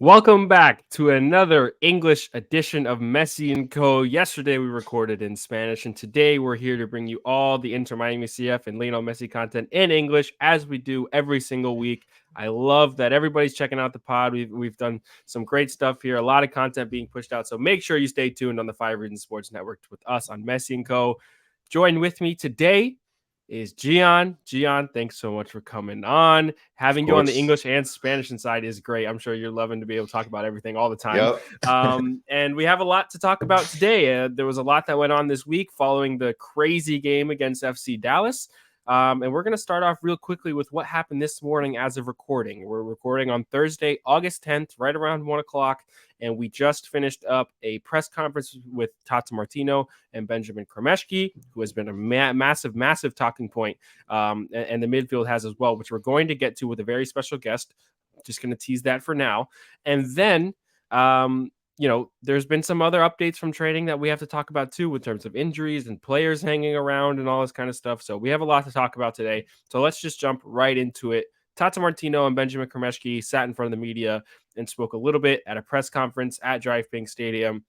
Welcome back to another English edition of Messi and Co. Yesterday we recorded in Spanish, and today we're here to bring you all the Inter Miami CF and Lionel Messi content in English, as we do every single week. I love that everybody's checking out the pod. We've done some great stuff here, a lot of content being pushed out. So make sure you stay tuned on the Five Reasons Sports Network with us on Messi and Co. Join with me today is Gian. Gian, thanks so much for coming on. Having you on the English and Spanish side is great. I'm sure you're loving to be able to talk about everything all the time. Yep. And we have a lot to talk about today. There was a lot that went on this week following the crazy game against FC Dallas. And we're going to start off real quickly with what happened this morning as of recording. We're recording on Thursday, August 10th, right around 1 o'clock. And we just finished up a press conference with Tata Martino and Benjamin Kremeshki, who has been a massive talking point. And the midfield has as well, which we're going to get to with a very special guest. Just going to tease that for now. And then, there's been some other updates from training that we have to talk about too, in terms of injuries and players hanging around and all this kind of stuff. So we have a lot to talk about today. So let's just jump right into it. Tata Martino and Benjamin Kremeshki sat in front of the media and spoke a little bit at a press conference at Drive Pink Stadium.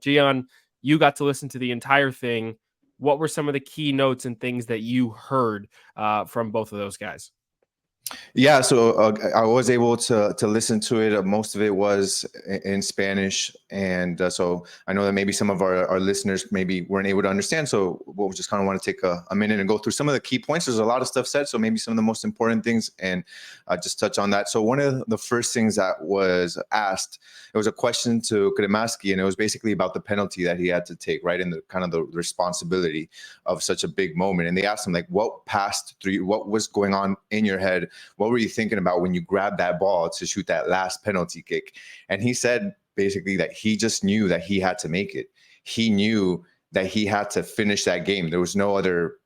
Gian, you got to listen to the entire thing. What were some of the key notes and things that you heard from both of those guys? Yeah, so I was able to listen to it. Most of it was in Spanish, and so I know that maybe some of our listeners maybe weren't able to understand. So we'll just kind of want to take a minute and go through some of the key points. There's a lot of stuff said, so maybe some of the most important things, and just touch on that. So one of the first things that was asked, it was a question to Kremeshki, and it was basically about the penalty that he had to take, right, and the kind of the responsibility of such a big moment. And they asked him, like, what passed through you? What was going on in your head? What were you thinking about when you grabbed that ball to shoot that last penalty kick? And he said basically that he just knew that he had to make it. He knew that he had to finish that game. There was no other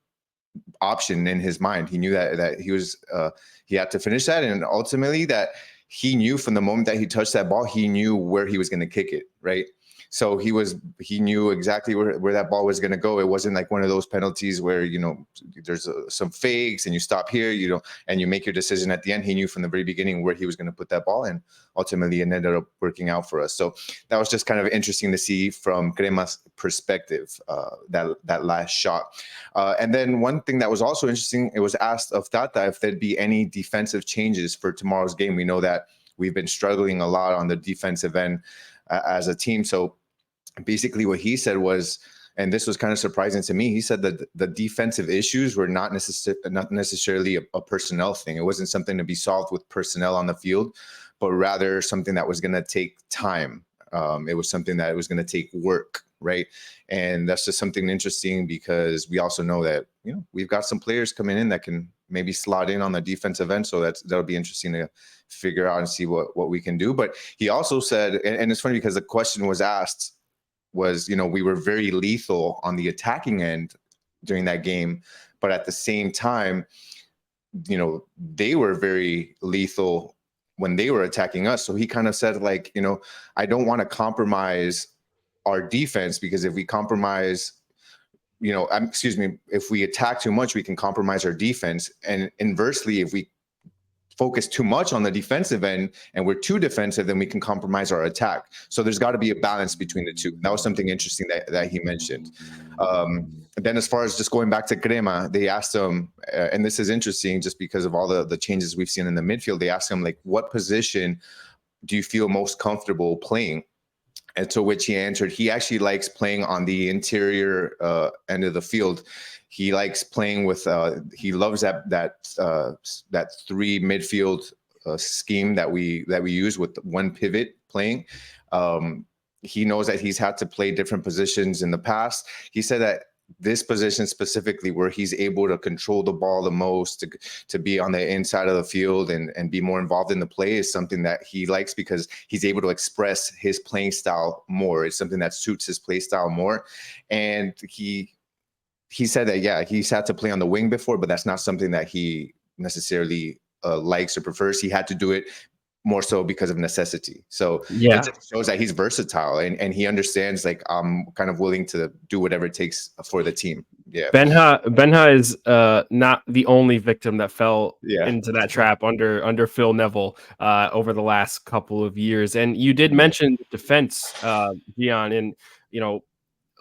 option in his mind. He knew that he had to finish that, and ultimately that he knew from the moment that he touched that ball, he knew where he was going to kick it, right? So he knew exactly where that ball was going to go. It wasn't like one of those penalties where, there's some fakes and you stop here, and you make your decision at the end. He knew from the very beginning where he was going to put that ball, and ultimately it ended up working out for us. So that was just kind of interesting to see from Crema's perspective, that last shot. And then one thing that was also interesting, it was asked of Tata if there'd be any defensive changes for tomorrow's game. We know that we've been struggling a lot on the defensive end as a team. So basically what he said was, and this was kind of surprising to me, he said that the defensive issues were not necessarily a personnel thing. It wasn't something to be solved with personnel on the field, but rather something that was going to take time. It was something that was going to take work, right? And that's just something interesting, because we also know that, we've got some players coming in that can maybe slot in on the defensive end. So that'll be interesting to figure out and see what we can do. But he also said, and it's funny because the question was asked was, we were very lethal on the attacking end during that game, but at the same time, they were very lethal when they were attacking us. So he kind of said, like, I don't want to compromise our defense, because if we compromise, if we attack too much, we can compromise our defense. And inversely, if we focus too much on the defensive end and we're too defensive, then we can compromise our attack. So there's got to be a balance between the two. That was something interesting that he mentioned. Then as far as just going back to Crema, they asked him, and this is interesting just because of all the changes we've seen in the midfield, they asked him, like, what position do you feel most comfortable playing? And to which he answered, he actually likes playing on the interior end of the field. He likes playing with. He loves that three midfield scheme that we use with one pivot playing. He knows that he's had to play different positions in the past. He said that this position specifically, where he's able to control the ball the most, to be on the inside of the field and be more involved in the play, is something that he likes, because he's able to express his playing style more. It's something that suits his play style more. And he said that, yeah, he's had to play on the wing before, but that's not something that he necessarily likes or prefers. He had to do it more so because of necessity. So yeah, it just shows that he's versatile, and he understands, like, I'm kind of willing to do whatever it takes for the team. Yeah. Benha is not the only victim that fell Yeah. into that trap under Phil Neville over the last couple of years. And you did Yeah. mention defense, Gian, and you know,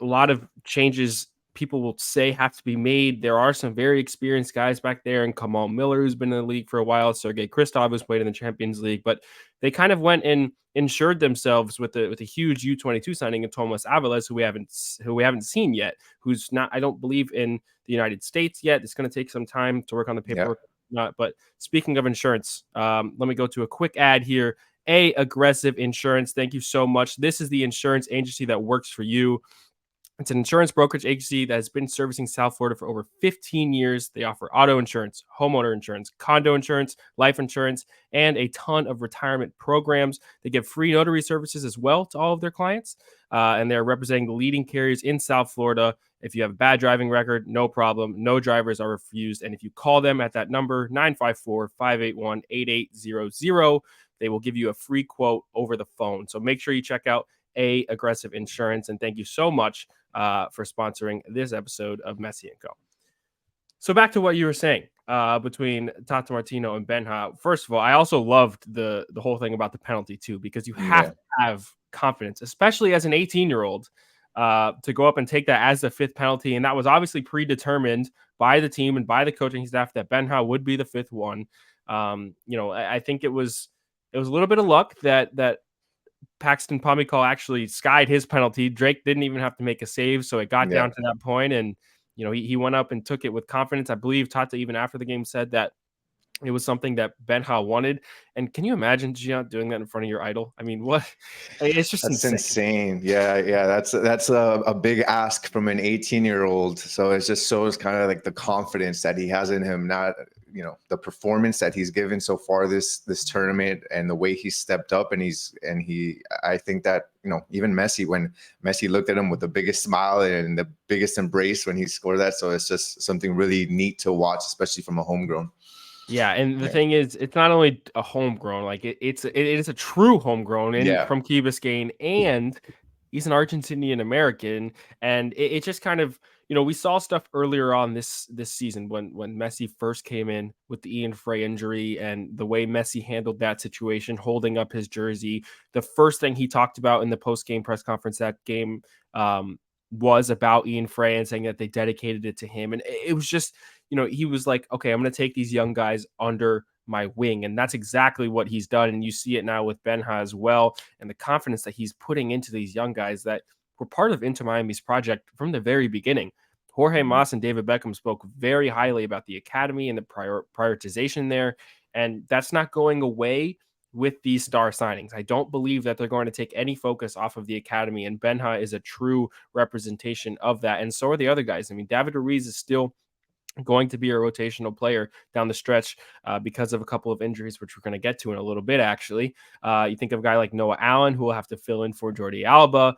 a lot of changes people will say have to be made. There are some very experienced guys back there, and Kamal Miller, who's been in the league for a while, Sergei Kristov, who's played in the Champions League, but they kind of went and insured themselves with a huge U22 signing of Thomas Avalos, who we haven't seen yet, who's not, I don't believe, in the United States yet. It's going to take some time to work on the Yeah. paperwork. But speaking of insurance, let me go to a quick ad here. Aggressive Insurance, thank you so much. This is the insurance agency that works for you. It's an insurance brokerage agency that has been servicing South Florida for over 15 years. They offer auto insurance, homeowner insurance, condo insurance, life insurance, and a ton of retirement programs. They give free notary services as well to all of their clients. And they're representing the leading carriers in South Florida. If you have a bad driving record, no problem. No drivers are refused. And if you call them at that number, 954-581-8800, they will give you a free quote over the phone. So make sure you check out Aggressive Insurance. And thank you so much for sponsoring this episode of Messi and Co. So back to what you were saying between Tata Martino and Benha. First of all, I also loved the whole thing about the penalty too, because you have to have confidence, especially as an 18-year-old, to go up and take that as the fifth penalty. And that was obviously predetermined by the team and by the coaching staff that Benha would be the fifth one. I think it was a little bit of luck that Paxton Pomykal actually skied his penalty. Drake didn't even have to make a save, so it got down to that point, and he went up and took it with confidence. I believe Tata even after the game said that it was something that Benha wanted. And can you imagine Gian doing that in front of your idol? I mean, what? It's just insane. Yeah. That's a big ask from an 18-year-old. So it just shows kind of like the confidence that he has in him, not the performance that he's given so far this tournament, and the way he stepped up. And I think that even Messi, when Messi looked at him with the biggest smile and the biggest embrace when he scored that. So it's just something really neat to watch, especially from a homegrown. Yeah, and the thing is, it's not only a homegrown, like it is a true homegrown from Key Biscayne, and he's an Argentinian American, and it just kind of, we saw stuff earlier on this season when Messi first came in with the Ian Frey injury, and the way Messi handled that situation, holding up his jersey. The first thing he talked about in the post-game press conference that game was about Ian Frey and saying that they dedicated it to him, and it was just, he was like, okay, I'm going to take these young guys under my wing. And that's exactly what he's done. And you see it now with Benha as well. And the confidence that he's putting into these young guys that were part of Inter Miami's project from the very beginning. Jorge Mas and David Beckham spoke very highly about the academy and the prioritization there. And that's not going away with these star signings. I don't believe that they're going to take any focus off of the academy. And Benha is a true representation of that. And so are the other guys. I mean, David Ruiz is still going to be a rotational player down the stretch because of a couple of injuries, which we're going to get to in a little bit, actually. You think of a guy like Noah Allen, who will have to fill in for Jordi Alba.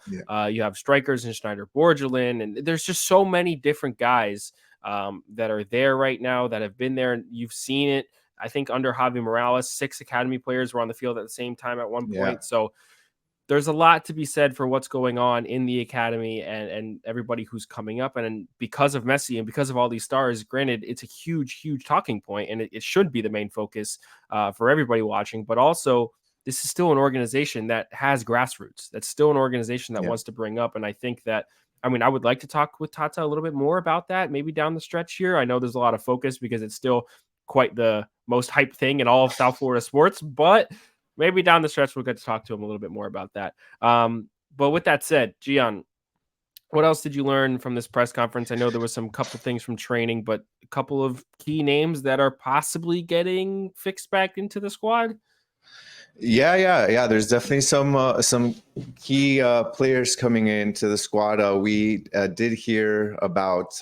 You have strikers in Schneider Borgelin, and there's just so many different guys that are there right now that have been there. And you've seen it, I think, under Javi Morales. 6 academy players were on the field at the same time at one point. So there's a lot to be said for what's going on in the academy and everybody who's coming up. And because of Messi and because of all these stars, granted, it's a huge, huge talking point, and it should be the main focus for everybody watching. But also, this is still an organization that has grassroots. That's still an organization that wants to bring up. And I think that, I would like to talk with Tata a little bit more about that, maybe down the stretch here. I know there's a lot of focus because it's still quite the most hyped thing in all of South Florida sports, but maybe down the stretch, we'll get to talk to him a little bit more about that. But with that said, Gian, what else did you learn from this press conference? I know there was some couple things from training, but a couple of key names that are possibly getting fixed back into the squad. Yeah. There's definitely some key players coming into the squad. We did hear about,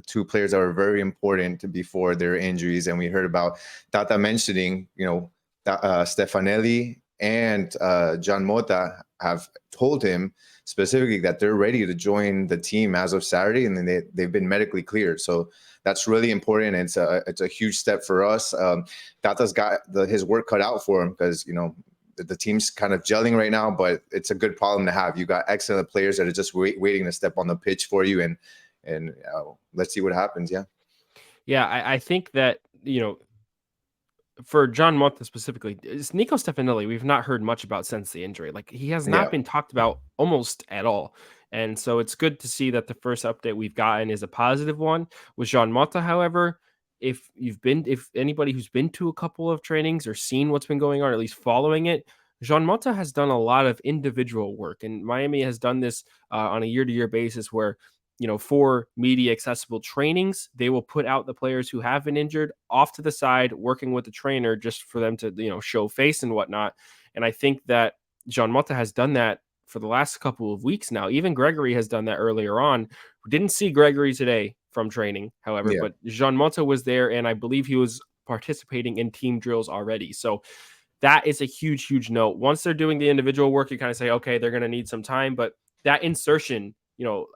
2 players that were very important before their injuries. And we heard about Tata mentioning, Stefanelli and John Mota have told him specifically that they're ready to join the team as of Saturday, and then they've been medically cleared. So that's really important. It's a huge step for us. Tata's got his work cut out for him because, the team's kind of gelling right now, but it's a good problem to have. You got excellent players that are just waiting to step on the pitch for you, and let's see what happens. Yeah, I think that, for John Mota specifically, it's Nico Stefanelli. We've not heard much about since the injury. Like, he has not Yeah. been talked about almost at all. And so it's good to see that the first update we've gotten is a positive one. With Jean Mota, however, if anybody who's been to a couple of trainings or seen what's been going on, or at least following it, Jean Mota has done a lot of individual work, and Miami has done this on a year-to-year basis where, for media accessible trainings, they will put out the players who have been injured off to the side, working with the trainer just for them to, show face and whatnot. And I think that Jean Mota has done that for the last couple of weeks now. Even Gregory has done that earlier on. We didn't see Gregory today from training, however, Yeah. but Jean Mota was there, and I believe he was participating in team drills already. So that is a huge, huge note. Once they're doing the individual work, you kind of say, okay, they're going to need some time, but that insertion,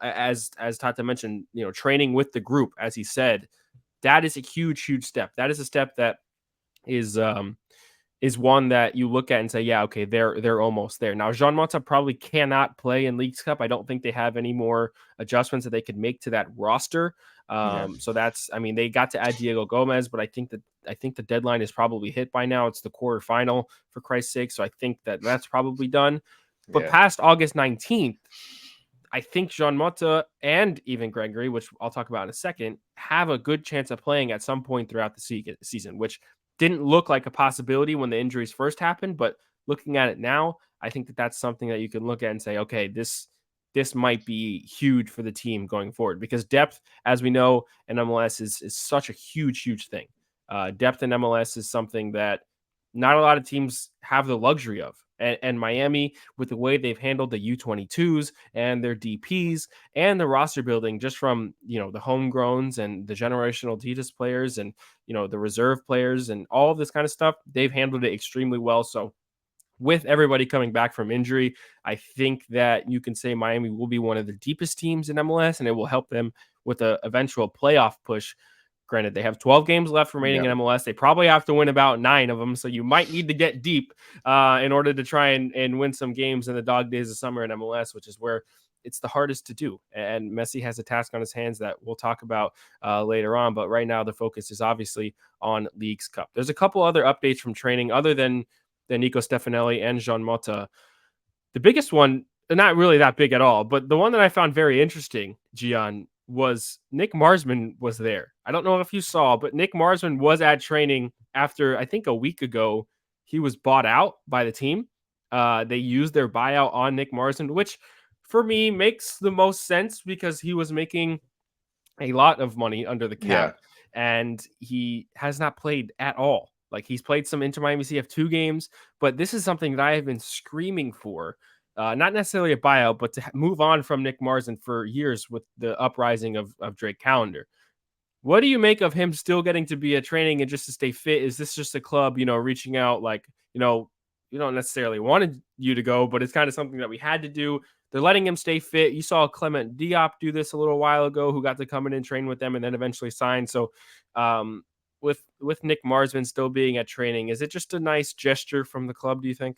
as Tata mentioned, training with the group, as he said, that is a huge, huge step. That is a step that is one that you look at and say, yeah, okay, they're almost there. Now, Jean Mota probably cannot play in Leagues Cup. I don't think they have any more adjustments that they could make to that roster. So they got to add Diego Gomez, but I think the deadline is probably hit by now. It's the quarterfinal, for Christ's sake. So I think that's probably done. But past August 19th, I think Jean Mota and even Gregory, which I'll talk about in a second, have a good chance of playing at some point throughout the season, which didn't look like a possibility when the injuries first happened. But looking at it now, I think that's something that you can look at and say, okay, this might be huge for the team going forward, because depth, as we know, in MLS is such a huge, huge thing. Depth in MLS is something that not a lot of teams have the luxury of. And Miami, with the way they've handled the U22s and their DPs and the roster building, just from, the homegrowns and the generational Adidas players and, the reserve players and all of this kind of stuff, they've handled it extremely well. So with everybody coming back from injury, I think that you can say Miami will be one of the deepest teams in MLS, and it will help them with an eventual playoff push. Granted, they have 12 games left remaining in MLS. They probably have to win about 9 of them, so you might need to get deep in order to try and win some games in the dog days of summer in MLS, which is where it's the hardest to do. And Messi has a task on his hands that we'll talk about later on. But right now, the focus is obviously on Leagues Cup. There's a couple other updates from training other than Nico Stefanelli and Jean Mota. The biggest one, not really that big at all, but the one that I found very interesting, Gian, was Nick Marsman was there. I don't know if you saw, but Nick Marsman was at training after, I think a week ago, he was bought out by the team. They used their buyout on Nick Marsman, which for me makes the most sense because he was making a lot of money under the cap and he has not played at all. Like, he's played some Inter Miami CF2 games, but this is something that I have been screaming for. Not necessarily a buyout, but to move on from Nick Marsden for years with the uprising of Drake Callender. What do you make of him still getting to be at training and just to stay fit? Is this just a club, reaching out like, you don't necessarily wanted you to go, but it's kind of something that we had to do. They're letting him stay fit. You saw Clement Diop do this a little while ago, who got to come in and train with them and then eventually sign. So with Nick Marsman still being at training, is it just a nice gesture from the club, do you think?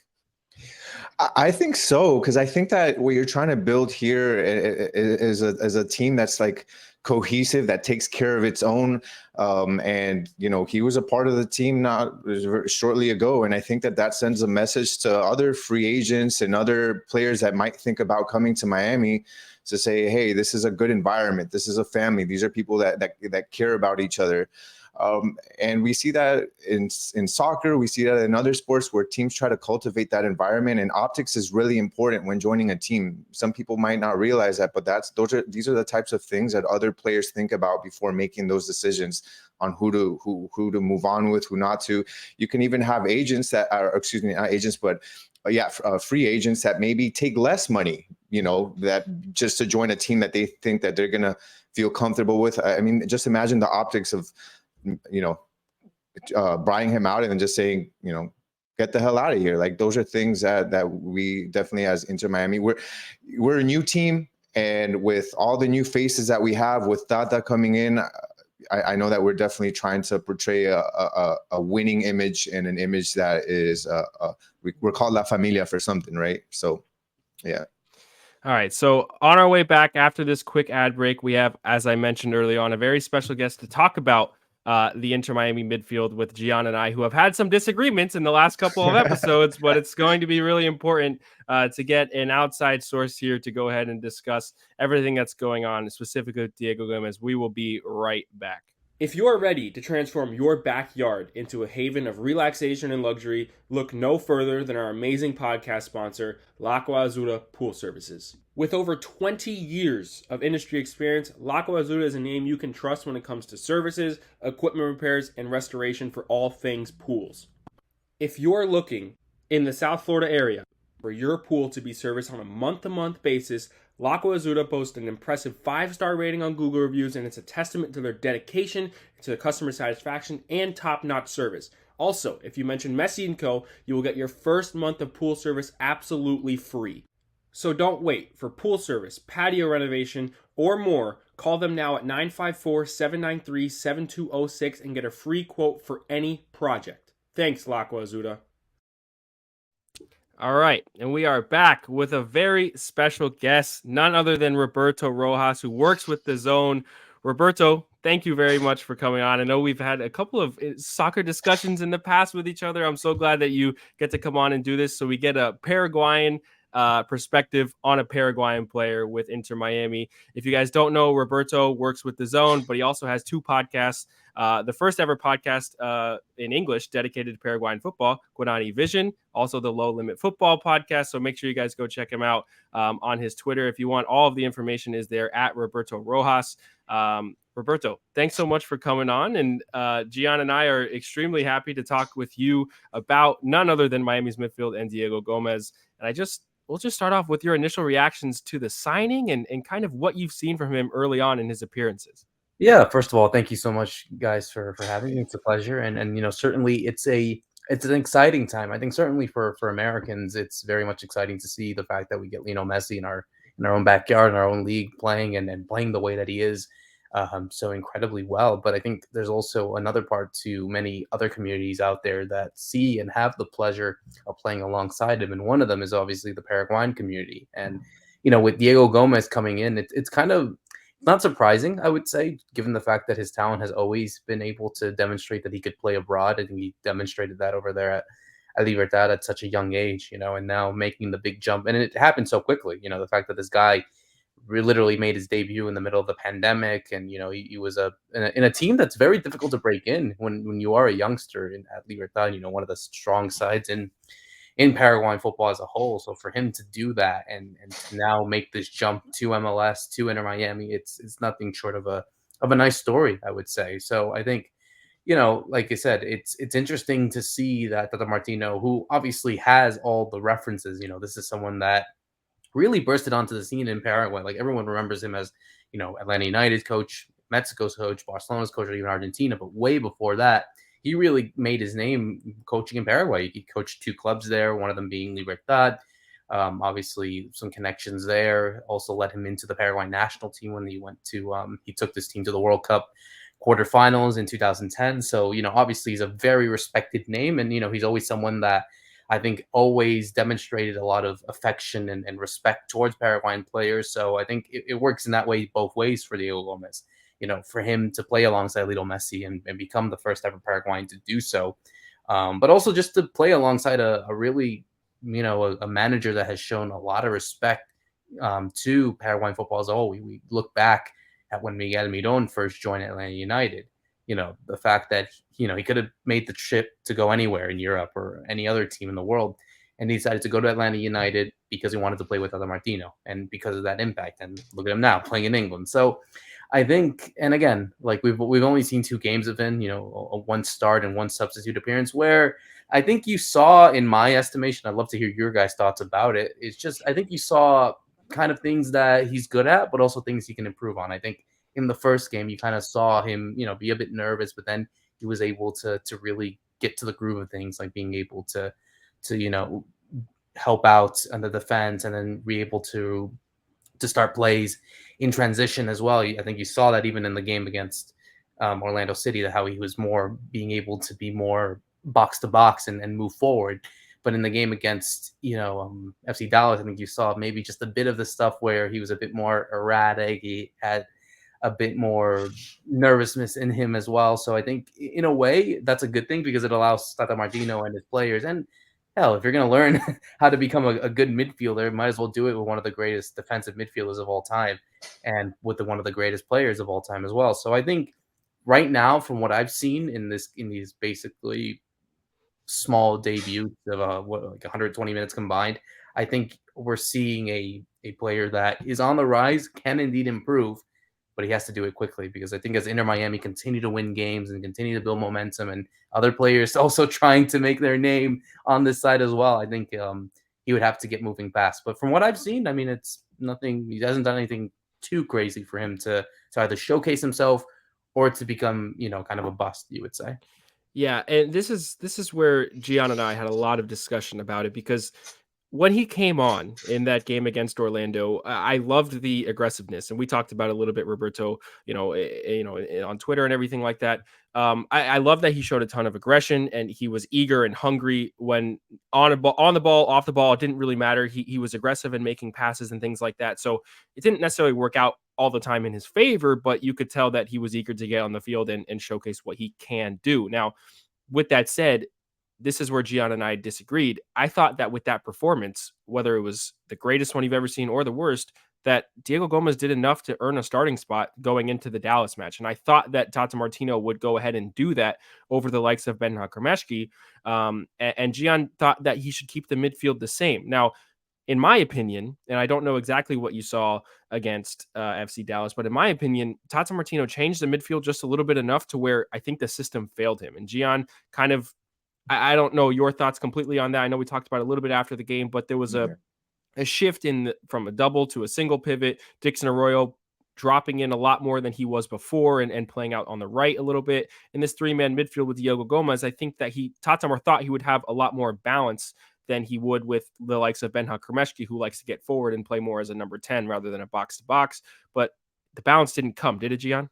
I think so, because I think that what you're trying to build here is a team that's like cohesive, that takes care of its own. And he was a part of the team not shortly ago, and I think that sends a message to other free agents and other players that might think about coming to Miami to say, hey, this is a good environment. This is a family. These are people that care about each other. And we see that in soccer, we see that in other sports where teams try to cultivate that environment, and optics is really important when joining a team. Some people might not realize that, but these are the types of things that other players think about before making those decisions on who to move on with, who not to. You can even have agents that are, excuse me, not agents, but free agents that maybe take less money, that just to join a team that they think that they're going to feel comfortable with. I mean, just imagine the optics of buying him out and then just saying, get the hell out of here. Like, those are things that we definitely, as Inter Miami, we're a new team, and with all the new faces that we have, with Tata coming in, I know that we're definitely trying to portray a winning image and an image that is we're called La Familia for something, right? So yeah. All right. So on our way back after this quick ad break, we have, as I mentioned early on, a very special guest to talk about the Inter Miami midfield with Gian and I, who have had some disagreements in the last couple of episodes, but it's going to be really important to get an outside source here to go ahead and discuss everything that's going on, specifically with Diego Gomez. We will be right back. If you are ready to transform your backyard into a haven of relaxation and luxury, look no further than our amazing podcast sponsor, L'Acqua Azzurra Pool Services. With over 20 years of industry experience, L'Acqua Azzurra is a name you can trust when it comes to services, equipment repairs, and restoration for all things pools. If you're looking in the South Florida area for your pool to be serviced on a month-to-month basis, L'Acqua Azzurra boasts an impressive 5-star rating on Google reviews, and it's a testament to their dedication, to the customer satisfaction, and top-notch service. Also, if you mention Messi & Co., you will get your first month of pool service absolutely free. So don't wait. For pool service, patio renovation, or more, call them now at 954-793-7206 and get a free quote for any project. Thanks, L'Acqua Azzurra. All right, and we are back with a very special guest, none other than Roberto Rojas, who works with DAZN. Roberto, thank you very much for coming on. I know we've had a couple of soccer discussions in the past with each other. I'm so glad that you get to come on and do this so we get a Paraguayan perspective on a Paraguayan player with Inter Miami. If you guys don't know, Roberto works with DAZN, but he also has 2 podcasts. The first ever podcast in English dedicated to Paraguayan football, Guarani Vision, also the Low Limit Football podcast. So make sure you guys go check him out on his Twitter. If you want, all of the information is there at Roberto Rojas. Roberto, thanks so much for coming on. And Gian and I are extremely happy to talk with you about none other than Miami's midfield and Diego Gomez. And we'll just start off with your initial reactions to the signing and kind of what you've seen from him early on in his appearances. Yeah, first of all, thank you so much, guys, for having me. It's a pleasure, and certainly it's an exciting time. I think certainly for Americans, it's very much exciting to see the fact that we get Messi in our own backyard, in our own league, playing and playing the way that he is, so incredibly well. But I think there's also another part to many other communities out there that see and have the pleasure of playing alongside him, and one of them is obviously the Paraguayan community. And with Diego Gomez coming in, it's kind of not surprising, I would say, given the fact that his talent has always been able to demonstrate that he could play abroad. I think he demonstrated that over there at Libertad at such a young age, and now making the big jump. And it happened so quickly, the fact that this guy literally made his debut in the middle of the pandemic. And, he was in a team that's very difficult to break in when you are a youngster at Libertad, one of the strong sides in Paraguayan football as a whole. So for him to do that and to now make this jump to MLS, to Inter Miami, it's nothing short of a nice story, I would say. So I think, like I said, it's interesting to see that Tata Martino, who obviously has all the references, this is someone that really bursted onto the scene in Paraguay. Like, everyone remembers him as, Atlanta United's coach, Mexico's coach, Barcelona's coach, or even Argentina. But way before that, he really made his name coaching in Paraguay. He coached 2 clubs there, one of them being Libertad. Obviously, some connections there. Also led him into the Paraguay national team when he took this team to the World Cup quarterfinals in 2010. So, obviously he's a very respected name, and, he's always someone that I think always demonstrated a lot of affection and respect towards Paraguayan players. So I think it works in that way both ways for Diego Gomez. For him to play alongside Lionel Messi and become the first ever Paraguayan to do so. But also just to play alongside a really, a manager that has shown a lot of respect to Paraguayan football as a whole. We look back at when Miguel Miron first joined Atlanta United. The fact that, he could have made the trip to go anywhere in Europe or any other team in the world. And he decided to go to Atlanta United because he wanted to play with Tata Martino and because of that impact. And look at him now playing in England. So I think, and again, like we've only seen 2 games of him, a 1 start and 1 substitute appearance, where I think you saw, in my estimation, I'd love to hear your guys' thoughts about it. It's just, I think you saw kind of things that he's good at, but also things he can improve on. I think in the first game, you kind of saw him, be a bit nervous, but then he was able to really get to the groove of things, like being able to help out on the defense and then be able to start plays in transition as well. I think you saw that even in the game against Orlando City, how he was more being able to be more box to box and move forward. But in the game against, FC Dallas, I think you saw maybe just a bit of the stuff where he was a bit more erratic. He had a bit more nervousness in him as well. So I think in a way that's a good thing because it allows Tata Martino and his players. And hell, if you're going to learn how to become a good midfielder, might as well do it with one of the greatest defensive midfielders of all time and with one of the greatest players of all time as well. So I think right now, from what I've seen in these basically small debuts of like 120 minutes combined, I think we're seeing a player that is on the rise, can indeed improve, but he has to do it quickly because I think as Inter Miami continue to win games and continue to build momentum and other players also trying to make their name on this side as well, I think he would have to get moving fast. But from what I've seen, I mean, it's nothing. He hasn't done anything too crazy for him to either showcase himself or to become, kind of a bust, you would say. Yeah, and this is where Gian and I had a lot of discussion about it because when he came on in that game against Orlando, I loved the aggressiveness, and we talked about it a little bit, Roberto. On Twitter and everything like that. I love that he showed a ton of aggression and he was eager and hungry when on the ball, off the ball. It didn't really matter. He was aggressive and making passes and things like that. So it didn't necessarily work out all the time in his favor, but you could tell that he was eager to get on the field and showcase what he can do. Now, with that said, this is where Gian and I disagreed. I thought that with that performance, whether it was the greatest one you've ever seen or the worst, that Diego Gomez did enough to earn a starting spot going into the Dallas match. And I thought that Tata Martino would go ahead and do that over the likes of Ben Hakremeshki. And Gian thought that he should keep the midfield the same. Now, in my opinion, and I don't know exactly what you saw against FC Dallas, but in my opinion, Tata Martino changed the midfield just a little bit enough to where I think the system failed him. And Gian kind of, I don't know your thoughts completely on that. I know we talked about it a little bit after the game, but there was a shift from a double to a single pivot. Dixon Arroyo dropping in a lot more than he was before and playing out on the right a little bit. In this three-man midfield with Diego Gomez, I think that Tata thought he would have a lot more balance than he would with the likes of Ben Hakremeshki, who likes to get forward and play more as a number 10 rather than a box-to-box. But the balance didn't come, did it, Gian?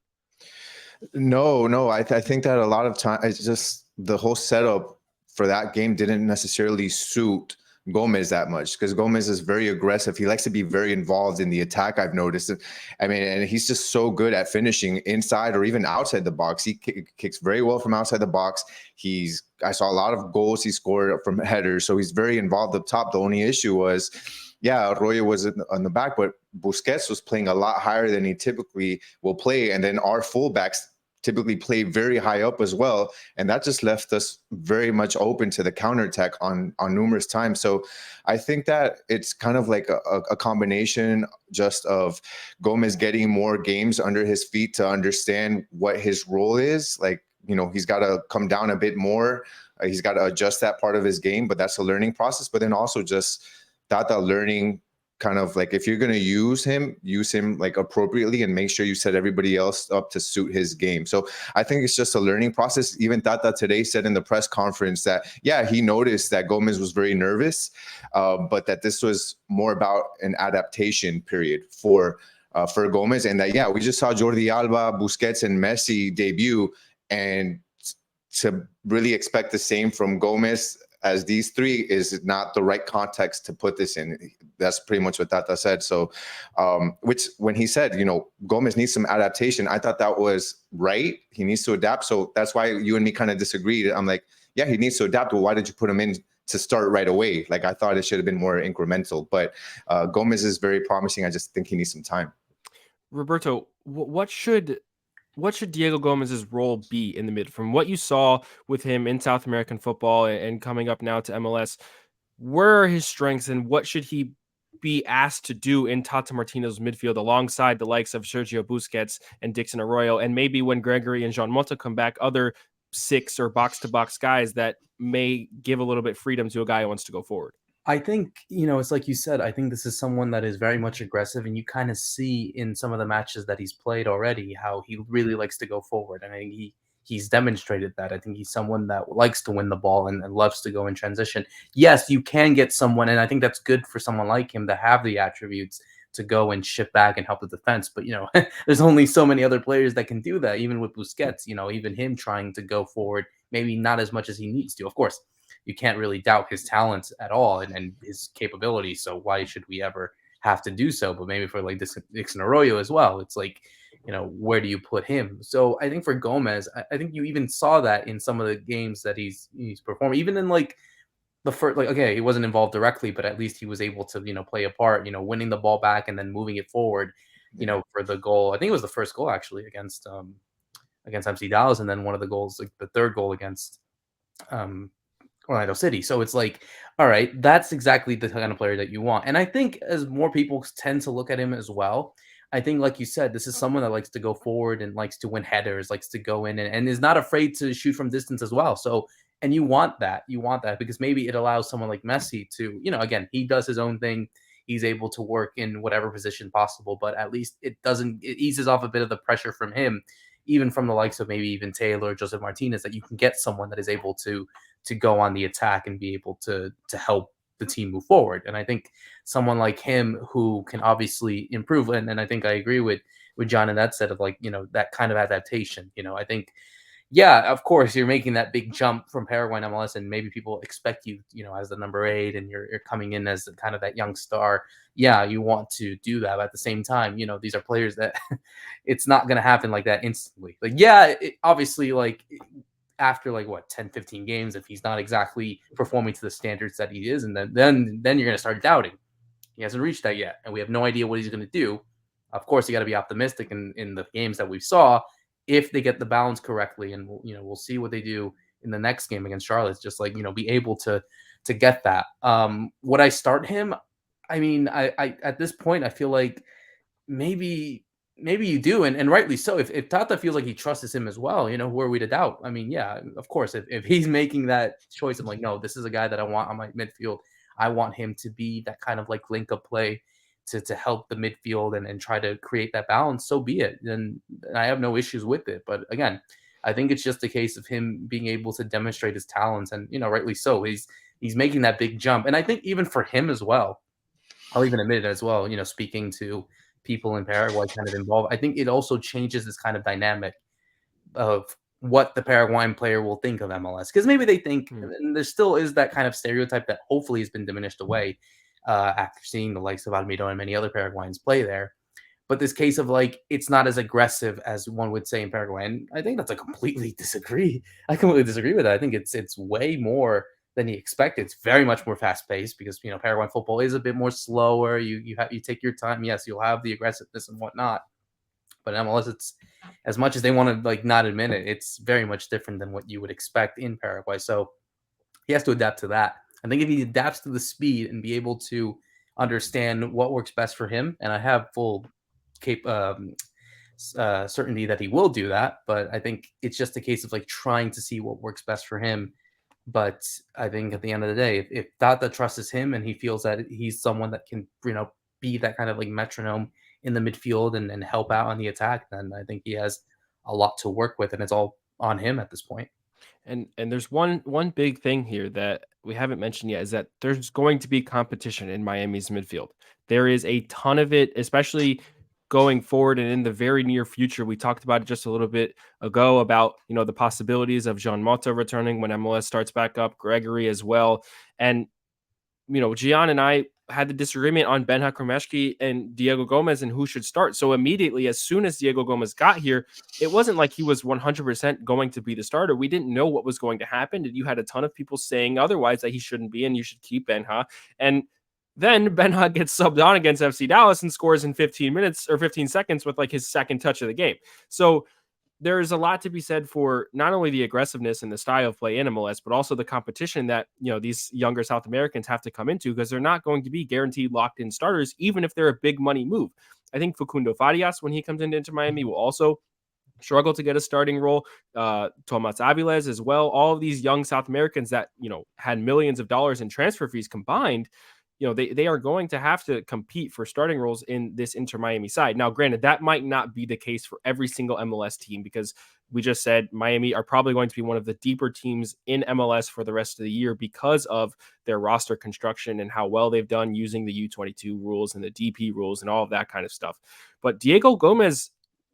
No. I think that a lot of time, it's just the whole setup for that game didn't necessarily suit Gomez that much because Gomez is very aggressive. He likes to be very involved in the attack. I've noticed. I mean, and he's just so good at finishing inside or even outside the box. He kicks very well from outside the box. I saw a lot of goals he scored from headers, so he's very involved up top. The only issue was, Arroyo was on the back, but Busquets was playing a lot higher than he typically will play, and then our fullbacks typically play very high up as well. And that just left us very much open to the counterattack on numerous times. So I think that it's kind of like a combination just of Gomez getting more games under his feet to understand what his role is. Like, he's got to come down a bit more. He's got to adjust that part of his game, but that's a learning process. But then also just Tata learning kind of like, if you're going to use him like appropriately and make sure you set everybody else up to suit his game. So I think it's just a learning process. Even Tata today said in the press conference that, he noticed that Gomez was very nervous, but that this was more about an adaptation period for Gomez. And that, we just saw Jordi Alba, Busquets, and Messi debut. And to really expect the same from Gomez as these three is not the right context to put this in. That's pretty much what Tata said. So, which when he said, Gomez needs some adaptation, I thought that was right. He needs to adapt. So that's why you and me kind of disagreed. I'm like, he needs to adapt. Well, why did you put him in to start right away? Like, I thought it should have been more incremental, but Gomez is very promising. I just think he needs some time. Roberto, what should Diego Gomez's role be in the mid? From what you saw with him in South American football and coming up now to MLS, where are his strengths and what should he be asked to do in Tata Martino's midfield alongside the likes of Sergio Busquets and Dixon Arroyo, and maybe when Gregory and Jean Mota come back, other 6 or box-to-box guys that may give a little bit freedom to a guy who wants to go forward? I think, it's like you said, I think this is someone that is very much aggressive, and you kind of see in some of the matches that he's played already how he really likes to go forward. And I think he's demonstrated that. I think he's someone that likes to win the ball and loves to go in transition. Yes, you can get someone, and I think that's good for someone like him to have the attributes to go and ship back and help the defense. But, there's only so many other players that can do that, even with Busquets, even him trying to go forward, maybe not as much as he needs to. Of course, you can't really doubt his talents at all and his capabilities. So why should we ever have to do so? But maybe for like Dixon Arroyo as well, it's like, where do you put him? So I think for Gomez, I think you even saw that in some of the games that he's performing, even in like the first, like, okay, he wasn't involved directly, but at least he was able to, play a part, winning the ball back and then moving it forward, for the goal. I think it was the first goal actually against MC Dallas, and then one of the goals, like the third goal against Orlando City. So it's like, all right, that's exactly the kind of player that you want. And I think as more people tend to look at him as well, I think, like you said, this is someone that likes to go forward and likes to win headers, likes to go in and is not afraid to shoot from distance as well. So, and you want that because maybe it allows someone like Messi to, again, he does his own thing. He's able to work in whatever position possible, but at least it eases off a bit of the pressure from him, even from the likes of maybe even Taylor, Joseph Martinez, that you can get someone that is able to go on the attack and be able to help the team move forward. And I think someone like him who can obviously improve, and I think I agree with John in that set of like, that kind of adaptation. I think, yeah, of course you're making that big jump from Paraguay and MLS, and maybe people expect you, as the number 8, and you're coming in as kind of that young star. Yeah, you want to do that. But at the same time, these are players that it's not going to happen like that instantly. Like, yeah, obviously, like after like 10, 15 games, if he's not exactly performing to the standards that he is, and then you're going to start doubting. He hasn't reached that yet, and we have no idea what he's going to do. Of course, you got to be optimistic in the games that we saw if they get the balance correctly, and we'll see what they do in the next game against Charlotte. Just like, be able to get that. Would I start him? I mean, I at this point, I feel like maybe you do, and rightly so. If Tata feels like he trusts him as well, who are we to doubt? I mean, yeah, of course, if he's making that choice of like, no, this is a guy that I want on my midfield. I want him to be that kind of like link up play to help the midfield and try to create that balance. So be it. And I have no issues with it. But again, I think it's just a case of him being able to demonstrate his talents, and rightly so. He's making that big jump, and I think even for him as well, I'll even admit it as well. Speaking to people in Paraguay kind of involved, I think it also changes this kind of dynamic of what the Paraguayan player will think of MLS. Because maybe they think, and there still is that kind of stereotype that hopefully has been diminished away after seeing the likes of Almiron and many other Paraguayans play there. But this case of like, it's not as aggressive as one would say in Paraguay. And I think that's I completely disagree with that. I think it's way more than he expected. It's very much more fast paced because, Paraguayan football is a bit more slower. You take your time. Yes, you'll have the aggressiveness and whatnot. But MLS, it's as much as they want to like not admit it, it's very much different than what you would expect in Paraguay. So he has to adapt to that. I think if he adapts to the speed and be able to understand what works best for him, and I have full certainty that he will do that, but I think it's just a case of like trying to see what works best for him. But I think at the end of the day, if Tata trusts him and he feels that he's someone that can, be that kind of like metronome in the midfield and help out on the attack, then I think he has a lot to work with, and it's all on him at this point. And there's one big thing here that we haven't mentioned yet, is that there's going to be competition in Miami's midfield. There is a ton of it, especially going forward and in the very near future. We talked about it just a little bit ago about, the possibilities of Jean Mota returning when MLS starts back up, Gregory as well. And, Gian and I had the disagreement on Ben Hakromeshki and Diego Gomez and who should start. So immediately, as soon as Diego Gomez got here, it wasn't like he was 100% going to be the starter. We didn't know what was going to happen. And you had a ton of people saying otherwise, that he shouldn't be and you should keep Benha. And then Benha gets subbed on against FC Dallas and scores in 15 minutes or 15 seconds with like his second touch of the game. So there's a lot to be said for not only the aggressiveness and the style of play in MLS, but also the competition that, these younger South Americans have to come into, because they're not going to be guaranteed locked in starters, even if they're a big money move. I think Facundo Farias, when he comes into Miami, will also struggle to get a starting role. Tomas Aviles as well. All of these young South Americans that, had millions of dollars in transfer fees combined, they are going to have to compete for starting roles in this Inter Miami side. Now, granted, that might not be the case for every single MLS team, because we just said Miami are probably going to be one of the deeper teams in MLS for the rest of the year because of their roster construction and how well they've done using the U22 rules and the DP rules and all of that kind of stuff. But Diego Gomez,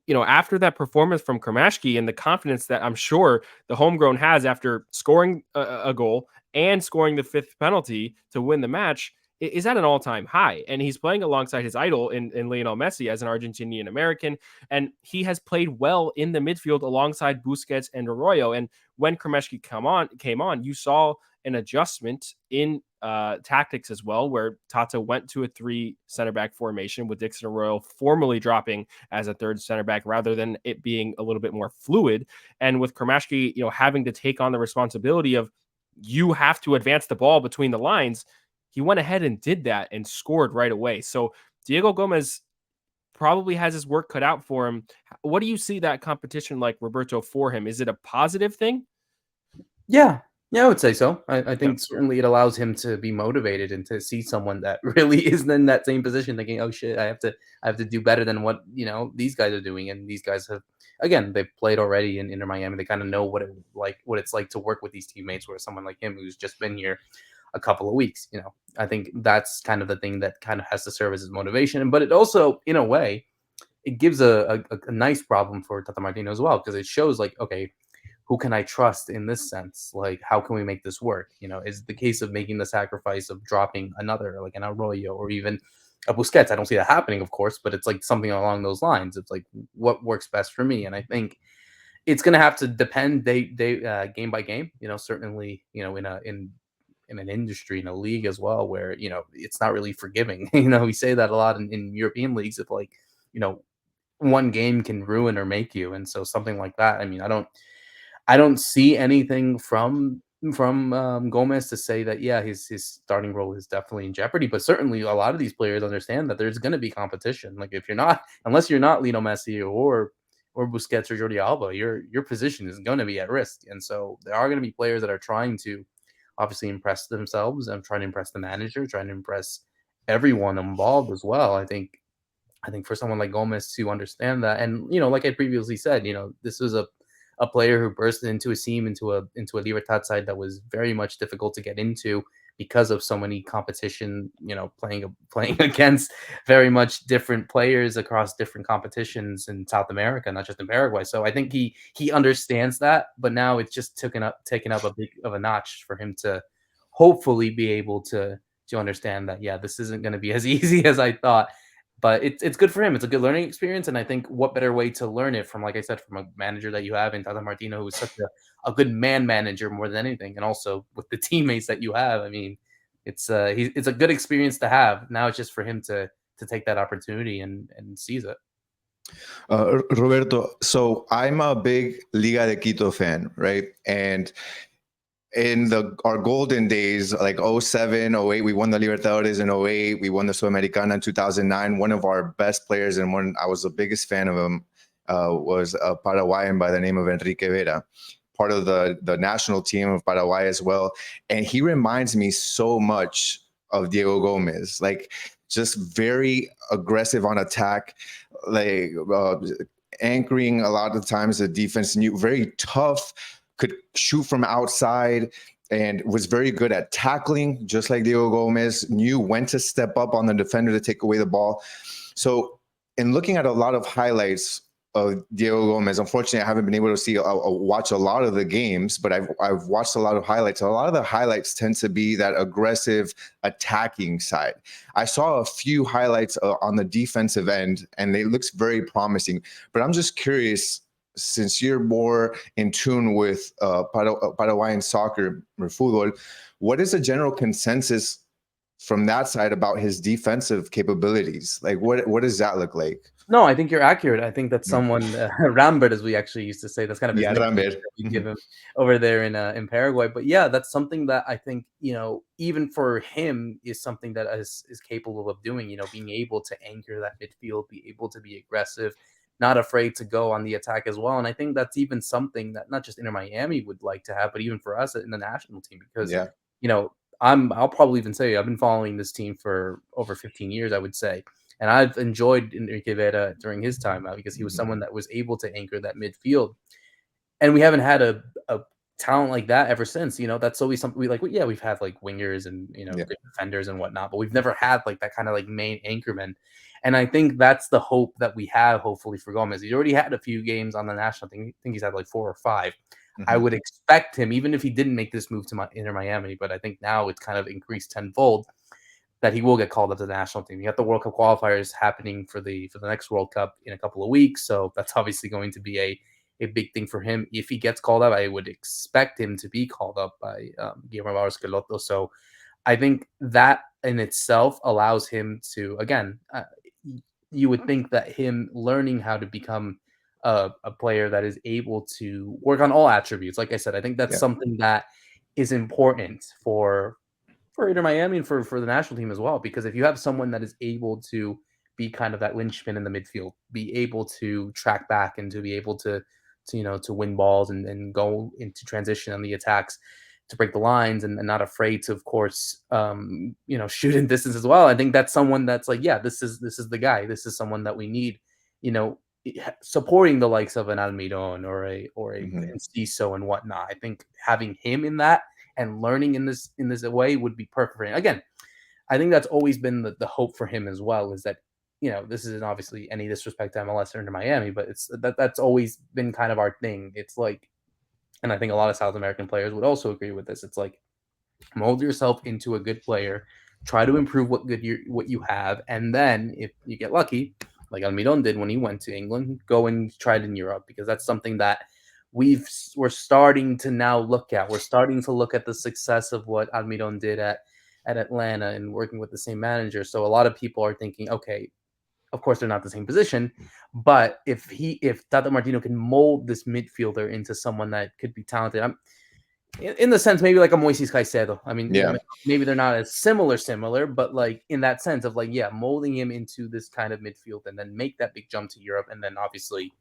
after that performance from Kremashki and the confidence that I'm sure the homegrown has after scoring a goal and scoring the 5th penalty to win the match, is at an all-time high. And he's playing alongside his idol in Lionel Messi as an Argentinian American. And he has played well in the midfield alongside Busquets and Arroyo. And when Kremeshki came on, you saw an adjustment in tactics as well, where Tata went to a 3 center back formation with Dixon Arroyo formally dropping as a 3rd center back rather than it being a little bit more fluid. And with Kremashki, having to take on the responsibility of, you have to advance the ball between the lines, he went ahead and did that and scored right away. So Diego Gomez probably has his work cut out for him. What do you see that competition like, Roberto, for him? Is it a positive thing? Yeah, I would say so. I think certainly it allows him to be motivated and to see someone that really is in that same position, thinking, "Oh shit, I have to do better than what these guys are doing." And these guys have, again, they've played already in Inter Miami. They kind of know what it's like to work with these teammates. Where someone like him, who's just been here a couple of weeks, I think that's kind of the thing that kind of has to serve as his motivation. But it also, in a way, it gives a nice problem for Tata Martino as well, because it shows like, okay, who can I trust in this sense? Like, how can we make this work? Is the case of making the sacrifice of dropping another, like an Arroyo or even a Busquets. I don't see that happening, of course, but it's like something along those lines. It's like, what works best for me? And I think it's going to have to depend game by game. Certainly, in an industry, in a league as well, where it's not really forgiving. We say that a lot in European leagues, if like one game can ruin or make you. And so something like that, I mean, I don't see anything from Gomez to say that, yeah, his starting role is definitely in jeopardy. But certainly a lot of these players understand that there's going to be competition. Like, if unless you're not Lionel Messi or Busquets or Jordi Alba, your position is going to be at risk. And so there are going to be players that are trying to obviously impress themselves and trying to impress the manager, trying to impress everyone involved as well. I think for someone like Gomez to understand that, and like I previously said, this was a player who burst into a team, into a Libertad side that was very much difficult to get into because of so many competition, playing against very much different players across different competitions in South America, not just in Paraguay. So I think he understands that, but now it's just taken up a big of a notch for him to hopefully be able to understand that, yeah, this isn't going to be as easy as I thought. But it's good for him. It's a good learning experience, and I think what better way to learn it from, like I said, from a manager that you have in Tata Martino, who's such a good man manager more than anything, and also with the teammates that you have. I mean, it's a good experience to have. Now it's just for him to take that opportunity and seize it. Roberto, so I'm a big Liga de Quito fan, right? And in our golden days, like 07, 08, we won the Libertadores in 08, we won the Sudamericana in 2009. One of our best players, and one I was the biggest fan of him, was a Paraguayan by the name of Enrique Vera, part of the national team of Paraguay as well. And he reminds me so much of Diego Gomez, like just very aggressive on attack, like anchoring a lot of the times the defense, very tough, could shoot from outside, and was very good at tackling, just like Diego Gomez, knew when to step up on the defender to take away the ball. So in looking at a lot of highlights of Diego Gomez, unfortunately, I haven't been able to watch a lot of the games, but I've watched a lot of highlights. A lot of the highlights tend to be that aggressive attacking side. I saw a few highlights on the defensive end, and it looks very promising. But I'm just curious, since you're more in tune with Paraguayan soccer or Futbol, what is the general consensus from that side about his defensive capabilities? Like, what does that look like? No, I think you're accurate. I think that someone, Rambert, as we actually used to say, that's kind of his nickname that we give him over there in Paraguay. But yeah, that's something that I think, even for him is something that is capable of doing, being able to anchor that midfield, be able to be aggressive, not afraid to go on the attack as well. And I think that's even something that not just Inter Miami would like to have, but even for us in the national team, because, I'll probably even say I've been following this team for over 15 years, I would say. And I've enjoyed Enrique Vera during his time because he was someone that was able to anchor that midfield. And we haven't had a talent like that ever since. That's always something we like. Yeah, we've had like wingers and good defenders and whatnot, but we've never had like that kind of like main anchorman. And I think that's the hope that we have, hopefully, for Gomez. He's already had a few games on the national team. I think he's had like 4 or 5. I would expect him, even if he didn't make this move to Inter Miami, but I think now it's kind of increased tenfold, that he will get called up to the national team. You got the World Cup qualifiers happening for the next World Cup in a couple of weeks, so that's obviously going to be a big thing for him. If he gets called up, I would expect him to be called up by Guillermo Barros Schelotto. So I think that in itself allows him to, again, you would think that him learning how to become a player that is able to work on all attributes. Like I said, I think that's something that is important for Inter Miami and for the national team as well. Because if you have someone that is able to be kind of that linchpin in the midfield, be able to track back and to be able to win balls and go into transition on the attacks, to break the lines and not afraid to, of course, shoot in distance as well. I think that's someone that's like, yeah, this is the guy. This is someone that we need, supporting the likes of an Almiron or a Enciso and whatnot. I think having him in that and learning in this way would be perfect for him. Again, I think that's always been the hope for him as well, is that, this isn't obviously any disrespect to MLS or to Miami, but it's that's always been kind of our thing. It's like, and I think a lot of South American players would also agree with this. It's like, mold yourself into a good player, try to improve what you have, and then if you get lucky, like Almiron did when he went to England, go and try it in Europe, because that's something that we're starting to now look at. We're starting to look at the success of what Almiron did at Atlanta and working with the same manager. So a lot of people are thinking, okay, of course they're not the same position, but if Tata Martino can mold this midfielder into someone that could be talented, in the sense maybe like a Moises Caicedo. I mean, maybe they're not as similar, but like in that sense of like, molding him into this kind of midfield and then make that big jump to Europe and then obviously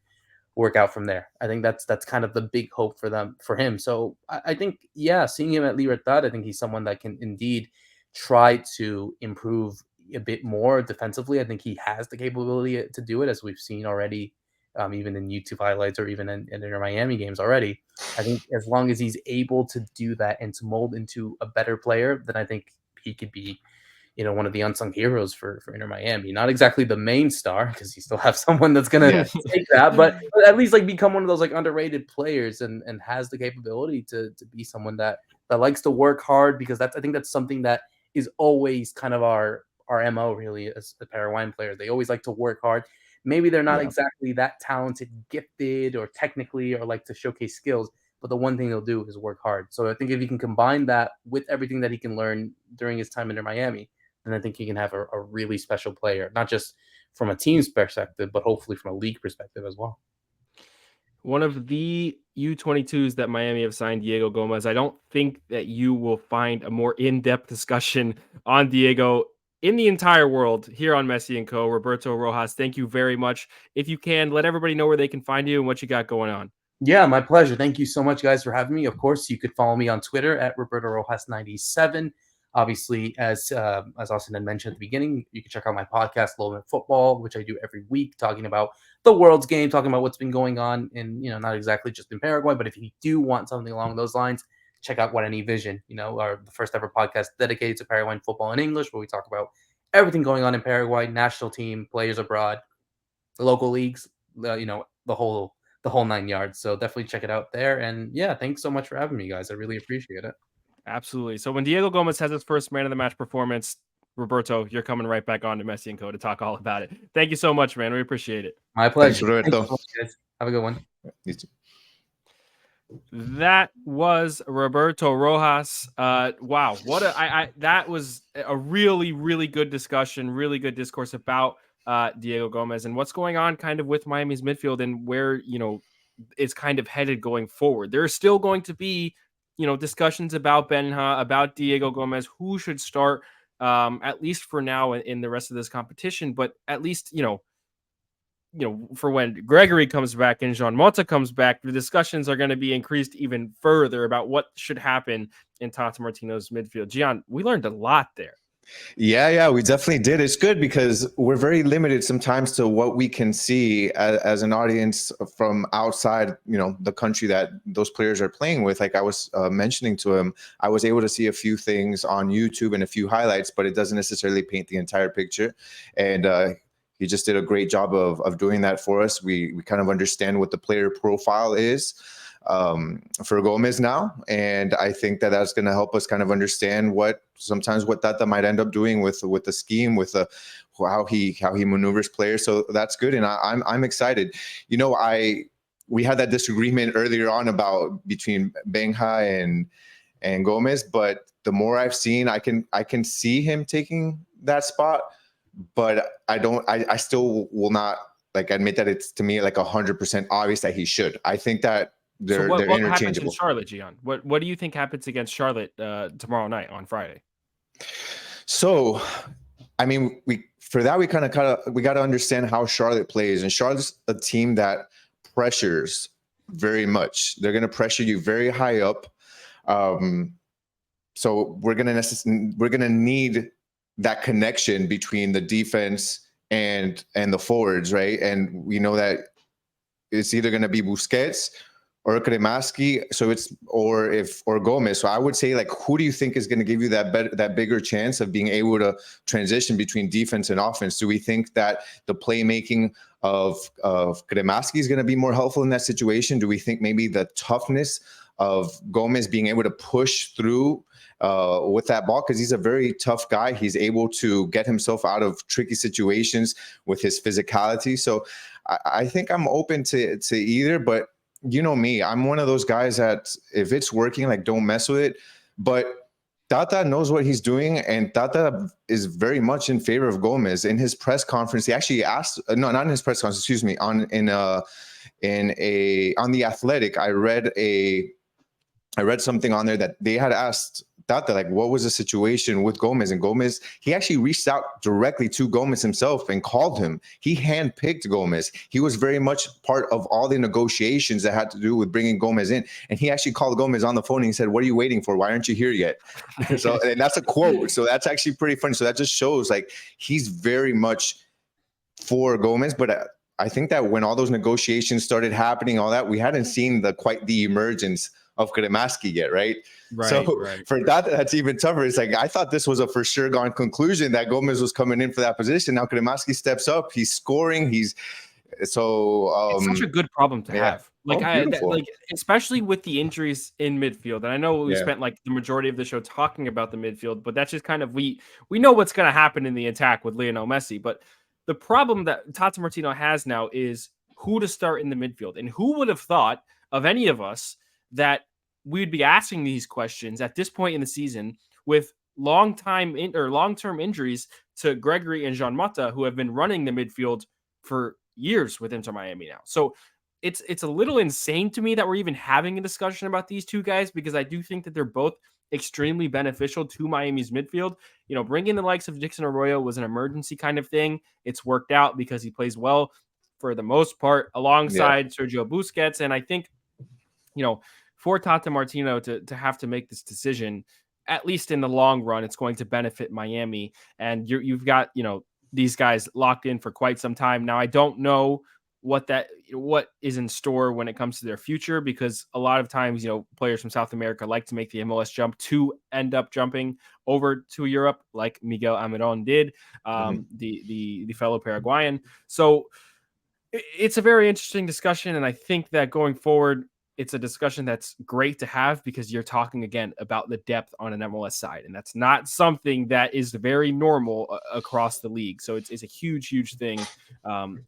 work out from there. I think that's kind of the big hope for him. So I think, seeing him at Libertad, I think he's someone that can indeed try to improve a bit more defensively. I think he has the capability to do it, as we've seen already, even in YouTube highlights or even in their Miami games already. I think as long as he's able to do that and to mold into a better player, then I think he could be, one of the unsung heroes for Inter Miami. Not exactly the main star, because you still have someone that's going to take that, but at least like become one of those like underrated players and has the capability to be someone that likes to work hard, because I think that's something that is always kind of our MO, really, as a Paraguayan player. They always like to work hard. Maybe they're not exactly that talented, gifted, or technically, or like to showcase skills, but the one thing they'll do is work hard. So I think if he can combine that with everything that he can learn during his time in Miami, then I think he can have a really special player, not just from a team's perspective, but hopefully from a league perspective as well. One of the U22s that Miami have signed, Diego Gomez. I don't think that you will find a more in-depth discussion on Diego in the entire world here on Messi and Co. Roberto Rojas, thank you very much. If you can, let everybody know where they can find you and what you got going on. Yeah, my pleasure. Thank you so much, guys, for having me. Of course, you could follow me on Twitter at Roberto Rojas 97. Obviously, as Austin had mentioned at the beginning, you can check out my podcast, Low End Football, which I do every week, talking about the world's game, talking about what's been going on in, not exactly just in Paraguay, but if you do want something along those lines, check out Guarani Vision, our the first ever podcast dedicated to Paraguayan football in English, where we talk about everything going on in Paraguay, national team, players abroad, the local leagues, the whole 9 yards. So definitely check it out there. And thanks so much for having me, guys. I really appreciate it. Absolutely. So when Diego Gomez has his first man of the match performance, Roberto, you're coming right back on to Messi and Co. to talk all about it. Thank you so much, man. We appreciate it. My pleasure. Thanks, Roberto. Thanks so much, guys. Have a good one. You too. That was Roberto Rojas. Wow, what that was a really, really good discussion, really good discourse about Diego Gomez and what's going on kind of with Miami's midfield and where, it's kind of headed going forward. There's still going to be, discussions about Benja, about Diego Gomez, who should start, at least for now in the rest of this competition. But at least, for when Gregory comes back and Jean Mota comes back, the discussions are going to be increased even further about what should happen in Tata Martino's midfield. Gian, we learned a lot there. Yeah, we definitely did. It's good because we're very limited sometimes to what we can see as an audience from outside, the country that those players are playing with. Like I was mentioning to him, I was able to see a few things on YouTube and a few highlights, but it doesn't necessarily paint the entire picture. And he just did a great job of doing that for us. We kind of understand what the player profile is for Gomez now, and I think that that's going to help us kind of understand what Tata might end up doing with the scheme, with how he maneuvers players. So that's good, and I'm excited. We had that disagreement earlier on between Benja and Gomez, but the more I've seen, I can see him taking that spot, but I still will not admit that it's to me 100% obvious that he should. I think that they're interchangeable. Happens in Charlotte, Gian? What do you think happens against Charlotte tomorrow night on Friday? So, I mean, we got to understand how Charlotte plays, and Charlotte's a team that pressures very much. They're going to pressure you very high up. So we're going to need that connection between the defense and the forwards, right? And we know that it's either going to be Busquets or Cremaschi, or Gomez. So I would say, who do you think is going to give you that bigger chance of being able to transition between defense and offense? Do we think that the playmaking of Cremaschi is going to be more helpful in that situation? Do we think maybe the toughness of Gomez being able to push through with that ball, because he's a very tough guy. He's able to get himself out of tricky situations with his physicality. So I think I'm open to either, but you know me, I'm one of those guys that if it's working, don't mess with it. But Tata knows what he's doing, and Tata is very much in favor of Gomez. In his press conference, he actually asked, no, not in his press conference, excuse me, on The Athletic, I read something on there that they had asked Tata, what was the situation with Gomez? And Gomez, he actually reached out directly to Gomez himself and called him. He handpicked Gomez. He was very much part of all the negotiations that had to do with bringing Gomez in. And he actually called Gomez on the phone and he said, "What are you waiting for? Why aren't you here yet?" So, and that's a quote. So that's actually pretty funny. So that just shows he's very much for Gomez. But I think that when all those negotiations started happening, all that, we hadn't seen quite the emergence of Cremaschi yet, right? For that, that's even tougher. It's I thought this was a for sure gone conclusion that Gomez was coming in for that position. Now Cremaschi steps up, he's scoring, it's such a good problem to have. Especially with the injuries in midfield. And I know we spent the majority of the show talking about the midfield, but that's just kind of we know what's going to happen in the attack with Lionel Messi. But the problem that Tata Martino has now is who to start in the midfield. And who would have thought of any of us that we'd be asking these questions at this point in the season with long-term injuries to Gregory and Jean Mota, who have been running the midfield for years with Inter Miami now. So it's a little insane to me that we're even having a discussion about these two guys, because I do think that they're both extremely beneficial to Miami's midfield. Bringing the likes of Dixon Arroyo was an emergency kind of thing. It's worked out because he plays well for the most part alongside Sergio Busquets. And I think, for Tata Martino to have to make this decision, at least in the long run, it's going to benefit Miami. And you've got, these guys locked in for quite some time. Now, I don't know what is in store when it comes to their future, because a lot of times, players from South America like to make the MLS jump to end up jumping over to Europe, like Miguel Almiron did, the fellow Paraguayan. So it's a very interesting discussion. And I think that going forward, it's a discussion that's great to have, because you're talking again about the depth on an MLS side. And that's not something that is very normal across the league. So it's a huge, huge thing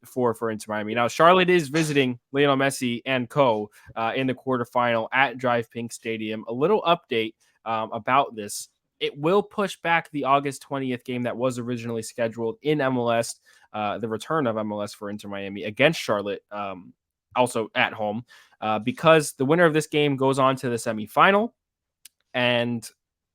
for Inter Miami. Now, Charlotte is visiting Lionel Messi and co in the quarterfinal at Drive Pink Stadium. A little update about this. It will push back the August 20th game that was originally scheduled in MLS, the return of MLS for Inter Miami against Charlotte, also at home. Because the winner of this game goes on to the semifinal, and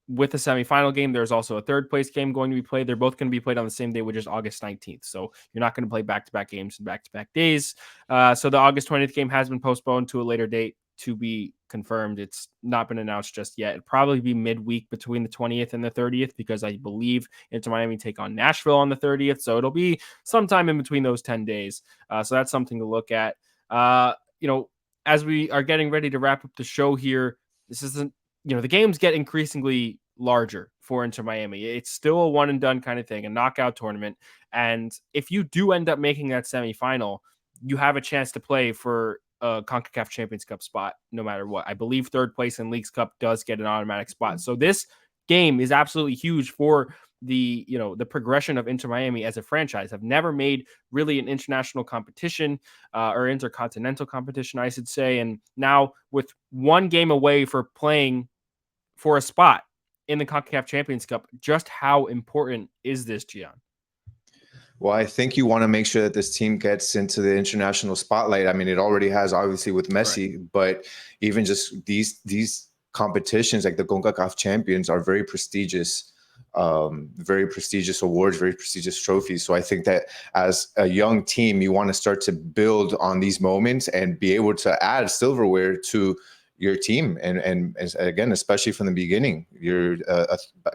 with the semifinal game, there's also a third place game going to be played. They're both going to be played on the same day, which is August 19th. So you're not going to play back-to-back games and back-to-back days. So the August 20th game has been postponed to a later date to be confirmed. It's not been announced just yet. It'll probably be midweek between the 20th and the 30th, because I believe Inter Miami take on Nashville on the 30th. So it'll be sometime in between those 10 days. So that's something to look at. As we are getting ready to wrap up the show here, this isn't, the games get increasingly larger for Inter Miami. It's still a one and done kind of thing, a knockout tournament. And if you do end up making that semifinal, you have a chance to play for a CONCACAF Champions Cup spot no matter what. I believe third place in Leagues Cup does get an automatic spot. So this game is absolutely huge for the progression of Inter Miami as a franchise. Have never made really an international competition or intercontinental competition, I should say. And now with one game away for playing for a spot in the CONCACAF Champions Cup, just how important is this, Gian? Well, I think you want to make sure that this team gets into the international spotlight. I mean, it already has, obviously, with Messi, right. But even just these competitions like the CONCACAF Champions are very prestigious awards, very prestigious trophies. So I think that as a young team, you want to start to build on these moments and be able to add silverware to your team. And again, especially from the beginning, you're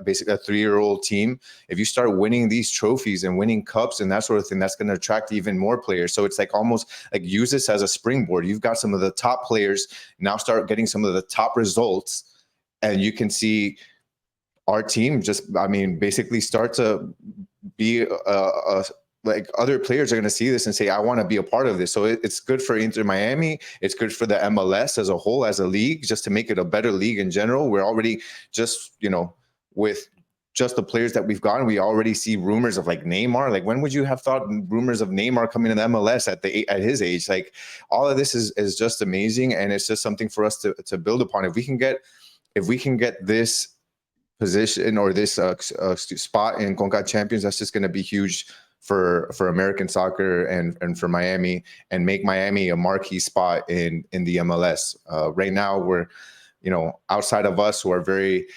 basically a 3-year-old team. If you start winning these trophies and winning cups and that sort of thing, that's going to attract even more players. So it's like almost like use this as a springboard. You've got some of the top players, now start getting some of the top results, and you can see our team basically start to be like other players are going to see this and say, I want to be a part of this. So it's good for Inter Miami. It's good for the MLS as a whole, as a league, just to make it a better league in general. We're already just, with just the players that we've gotten, we already see rumors of like Neymar. Like, when would you have thought rumors of Neymar coming to the MLS at his age? Like, all of this is just amazing. And it's just something for us to build upon. If we can get this position or this spot in CONCACAF Champions, that's just going to be huge for American soccer and for Miami, and make Miami a marquee spot in the MLS. Right now, we're, outside of us who are very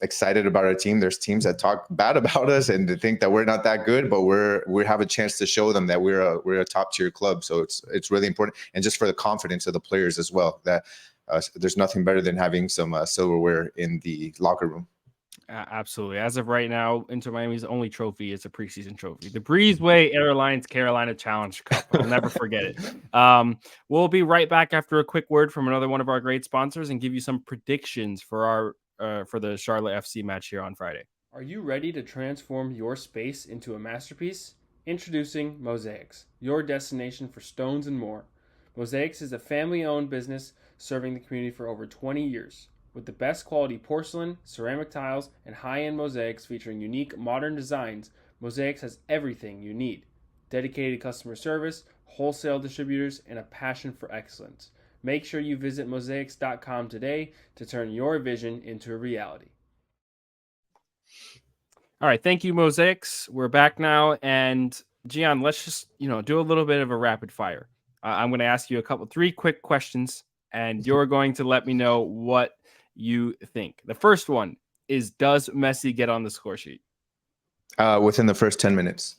excited about our team. There's teams that talk bad about us and they think that we're not that good, but we have a chance to show them that we're a top tier club. So it's really important, and just for the confidence of the players as well, that there's nothing better than having some silverware in the locker room. Absolutely. As of right now, Inter Miami's only trophy is a preseason trophy, the Breezeway Airlines Carolina Challenge Cup. I'll never forget it. We'll be right back after a quick word from another one of our great sponsors and give you some predictions for for the Charlotte FC match here on Friday. Are you ready to transform your space into a masterpiece? Introducing Mosaics, your destination for stones and more. Mosaics is a family-owned business serving the community for over 20 years. With the best quality porcelain, ceramic tiles, and high-end mosaics featuring unique modern designs, Mosaics has everything you need. Dedicated customer service, wholesale distributors, and a passion for excellence. Make sure you visit mosaics.com today to turn your vision into a reality. All right, thank you, Mosaics. We're back now, and Gian, let's just do a little bit of a rapid fire. I'm going to ask you 3 quick questions, and you're going to let me know what you think. The first one is, does Messi get on the score sheet? Within the first 10 minutes.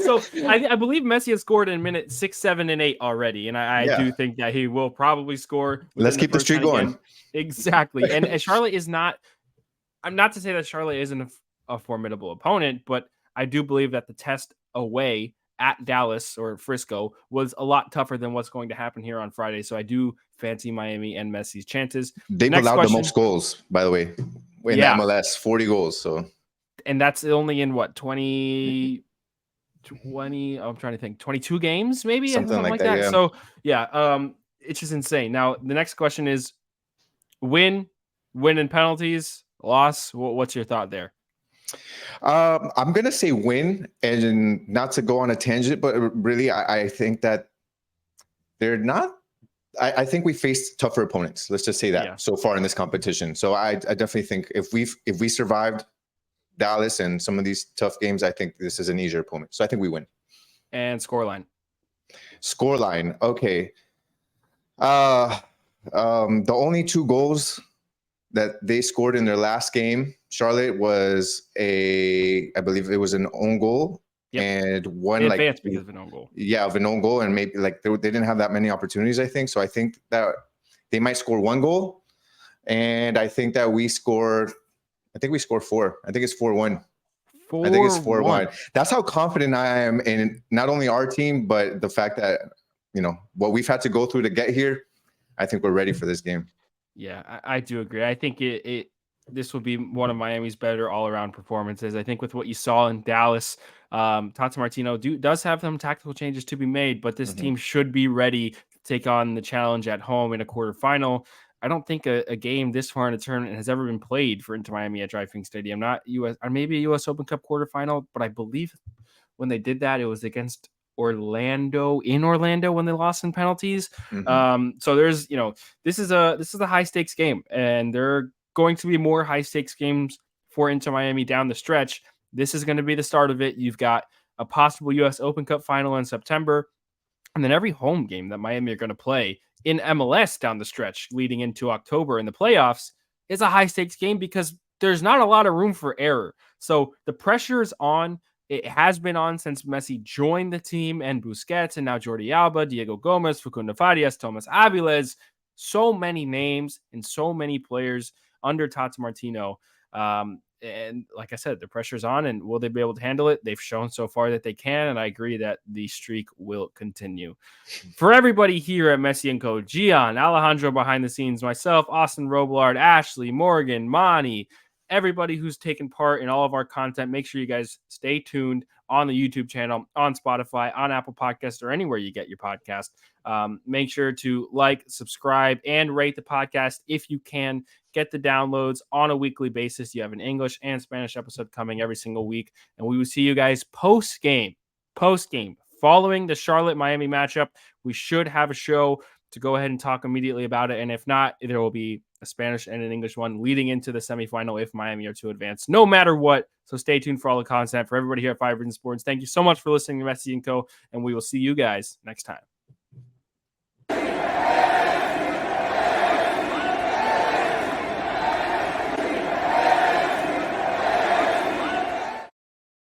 So I believe Messi has scored in minute 6, 7, and 8 already, and I do think that he will probably score. Let's keep the streak going. Again. Exactly. And Charlotte is not. I'm not to say that Charlotte isn't a formidable opponent, but I do believe that the test away at Dallas or Frisco was a lot tougher than what's going to happen here on Friday. So I do fancy Miami and Messi's chances. They've allowed the most goals, by the way, in MLS, 40 goals. So, and that's only in what, 20, I'm trying to think, 22 games, maybe something like that. Yeah. So it's just insane. Now, the next question is win in penalties, loss. What's your thought there? I'm going to say win, and not to go on a tangent, but really, I think that they're not. I think we faced tougher opponents. Let's just say that so far in this competition. So I definitely think if we survived Dallas and some of these tough games, I think this is an easier opponent. So I think we win. And scoreline. Okay. The only 2 goals that they scored in their last game, Charlotte, was I believe it was an own goal. Yep. And They one advanced because of an own goal. Yeah, of an own goal, and maybe like they didn't have that many opportunities, I think. So I think that they might score 1 goal, and I think that we scored 4. I think it's 4-1. I think it's 4-1. That's how confident I am in not only our team, but the fact that, what we've had to go through to get here. I think we're ready for this game. Yeah, I do agree. I think this will be one of Miami's better all-around performances. I think with what you saw in Dallas, Tata Martino does have some tactical changes to be made, but this team should be ready to take on the challenge at home in a quarterfinal. I don't think a game this far in a tournament has ever been played for Inter Miami at DRV Stadium. Not US, or maybe a US Open Cup quarterfinal, but I believe when they did that, it was against Orlando when they lost in penalties. So there's, this is a high stakes game, and there are going to be more high stakes games for Inter Miami down the stretch. This is going to be the start of it. You've got a possible US Open Cup final in September, and then every home game that Miami are going to play in MLS down the stretch leading into October in the playoffs is a high stakes game because there's not a lot of room for error. So the pressure is on. It has been on since Messi joined the team, and Busquets, and now Jordi Alba, Diego Gomez, Facundo Farias, Thomas Aviles. So many names and so many players under Tata Martino. And like I said, the pressure's on, and will they be able to handle it? They've shown so far that they can, and I agree that the streak will continue. For everybody here at Messi & Co., Gian, Alejandro behind the scenes, myself, Austin Robillard, Ashley, Morgan, Monty, everybody who's taken part in all of our content, make sure you guys stay tuned on the YouTube channel, on Spotify, on Apple Podcasts, or anywhere you get your podcast. Make sure to like, subscribe, and rate the podcast if you can. Get the downloads on a weekly basis. You have an English and Spanish episode coming every single week, and we will see you guys post-game, following the Charlotte-Miami matchup. We should have a show to go ahead and talk immediately about it, and if not, there will be a Spanish and an English one leading into the semifinal if Miami are to advance, no matter what. So stay tuned for all the content. For everybody here at Five Reasons Sports, thank you so much for listening to Messi & Co., and we will see you guys next time.